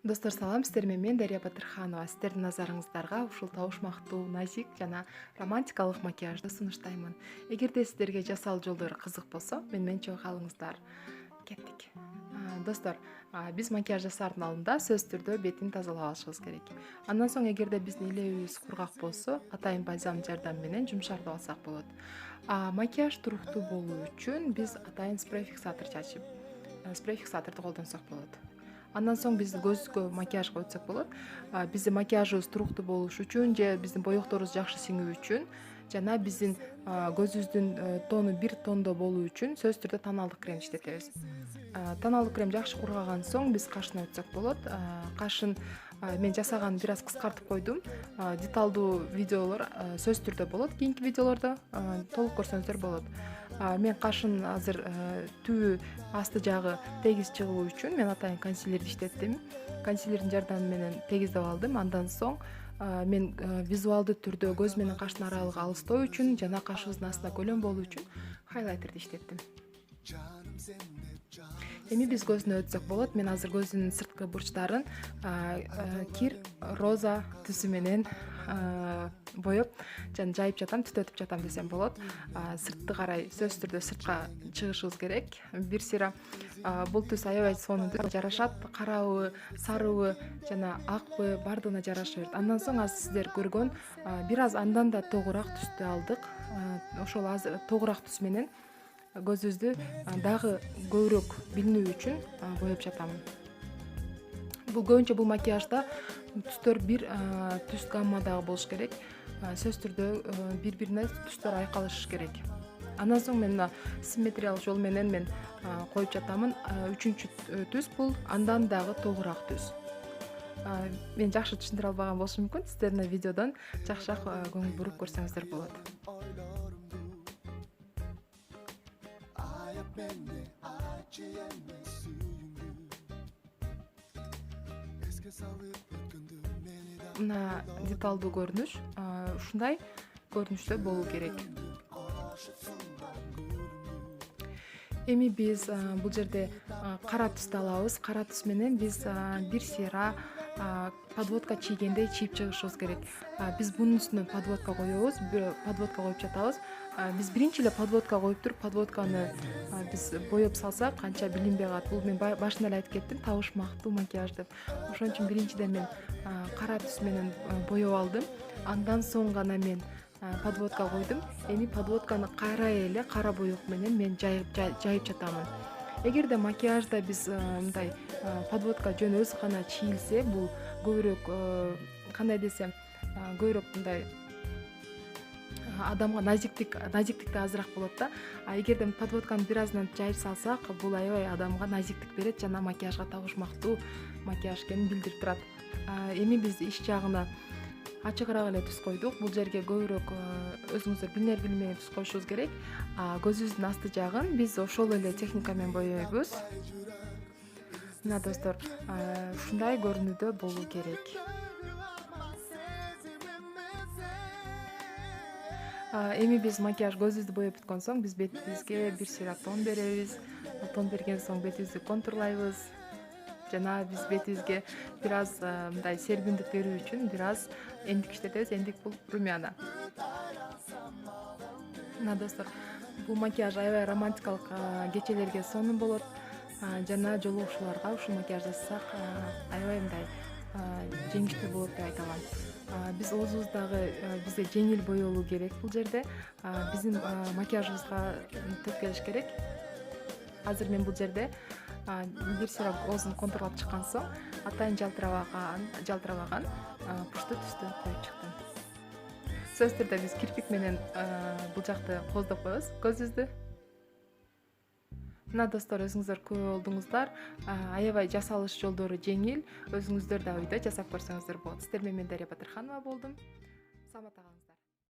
Достор салам, сиздер менен мен Дарья Батырханова. Сиздердин назарыңыздарга ушул табышмактуу, назик жана романтикалык макияжды сунуштаймын. Эгерде сиздерге жасалуу жолдору кызык болсо, менен чогуу калыңыздар. Кеттик. Достор, биз макияж жасаардын алдында сөзсүз түрдө бетин тазалап алышыбыз керек. Андан соң эгерде биздин илебибиз кургак болсо, атайын бальзам жардамы менен жумшартып алсак болот. Макияж туруктуу болуу үчүн биз атайын спрей фиксатор чачып, спрей фиксаторду колдонсок болот. Андан соң биз көзгө макияжга өтсөк болот. Биздин макияжыбыз туруктуу болуш үчүн же биздин боекторубуз жакшы сиңүү үчүн жана биздин көзүбүздүн тону бир тондо болуу үчүн сөзсүз түрдө тоналдык крем иштетебиз. Тоналдык крем жакшы кургаган соң биз кашына өтсөк болот. Кашын мен жасаганын бир аз кыскартып койдум. Деталдуу видеолор сөзсүз түрдө болот. Кийинки видеолордо толук көрсөңүздөр болот. Мен кашын азыр түбү асты жагы тегиз чыгуу үчүн мен атайын консилерди иштеттим. Консилердин жардамы менен тегиздеп алдым. Андан соң мен визуалдуу түрдө көз менен каштын аралыгы алыстоо үчүн жана кашыбыздын астында көлөм болуу үчүн хайлайтерди иштеттим. Эми биз көзүнө өтсөк болот. Мен азыр көзүнүн сырткы бурчтарын кир роза түсү менен боеп жана жайып жатам, түтөтүп жатам десем болот. Сыртты карай сөзсүз түрдө сыртка чыгышыбыз керек. Бир сыйра бул түс аябай сонун жарашат. Карабы, сарыбы жана акбы бардыгына жараша берет. Андан соң азыр сиздер көргөн бир аз андан да тогурак түстү алдык. Ошол азыр тогурак түс менен көзүбүздү дагы көбүрөөк билинүү үчүн боеп жатам. Көбүнчө бул макияжда түстөр бир түс гаммадагы болуш керек. Сөзсүз түрдө бири-бирине түстөр айкалыш керек. Андан соң мен симметриялык жол менен мен коюп жатамын. Үчүнчү түс бул андан дагы тогурак түс. Мен жакшы түшүндүрө албаган болушум мүмкүн. Сиздер мына видеодон жакшыраак көңүл буруп көрсөңүздөр болот. Мына деталдуу көрүнүш ушундай көрүнүштө болуу керек. Эми биз бул жерде кара түстү алабыз. Кара түс менен биз бир сыйра подводка чийгендей чийип чыгышыбыз керек. Биз бунун үстүнө подводка коебуз, подводка коюп жатабыз. Биз биринчи эле подводка коюп туруп, подводканы биз боеп салсак канча билинбей калат. Бул мен башында эле айтып кеттим, табышмактуу макияж деп. Ошон үчүн биринчиден мен кара түс менен боеп алдым. Андан соң гана мен подводка койдум. Эми подводканы карай эле кара боек менен мен жайып жатамын. Эгерде макияжда биз мындай подводка жөн өзү гана чийилсе, бул көбүрөөк кандай десем, көбүрөөк мындай адамга назиктик да азыраак болот да. Эгерде подводканы бир аздан жайып салсак, бул аябай адамга назиктик берет жана макияжга табышмактуу макияж экенин билдирип турат. Эми биз ич жагына ачыгыраак эле түс койдук. Бул жерге көбүрөөк өзүңүздөр билинер түс коюшубуз керек. Көзүбүздүн асты жагын биз ошол эле техника менен боейбуз. Мына достор, ушундай көрүнүүдө болуу керек. Эми биз макияж көзүбүздү боеп бүткөн соң биз бетибизге бир сыйра тон беребиз. Тон берген соң бетибизди контурлайбыз. Жана биз бетибизге бир аз мындай серпимдик берүү үчүн бир аз эндик иштетебиз. Эндик бул румяна. Мына достор, бул макияж аябай романтикалык кечелерге сонун болот. Жана жолугушууларга ушул макияж жасасак аябай мындай жеңиштүү болот деп айта алам. Биз оозубуздагы бизге жеңил боелуу керек бул жерде. Биздин макияжыбызга төп келиш керек. Азыр мен бул жерде бир сыйра оозун контурлап чыккан соң атайын жалтырабаган пушту түстү коюп чыктым. Сөзсүз түрдө биз кирпик менен бул жакты кооздоп коебуз көзүбүздү. Мына достор, өзүңүздөр көрүп алдыңыздар. Аябай жасалыш жолдору жеңил. Өзүңүздөр да үйдө жасап көрсөңүздөр болот. Сиздер менен Дарья Батырханова болдум. Саламатта калыңыздар.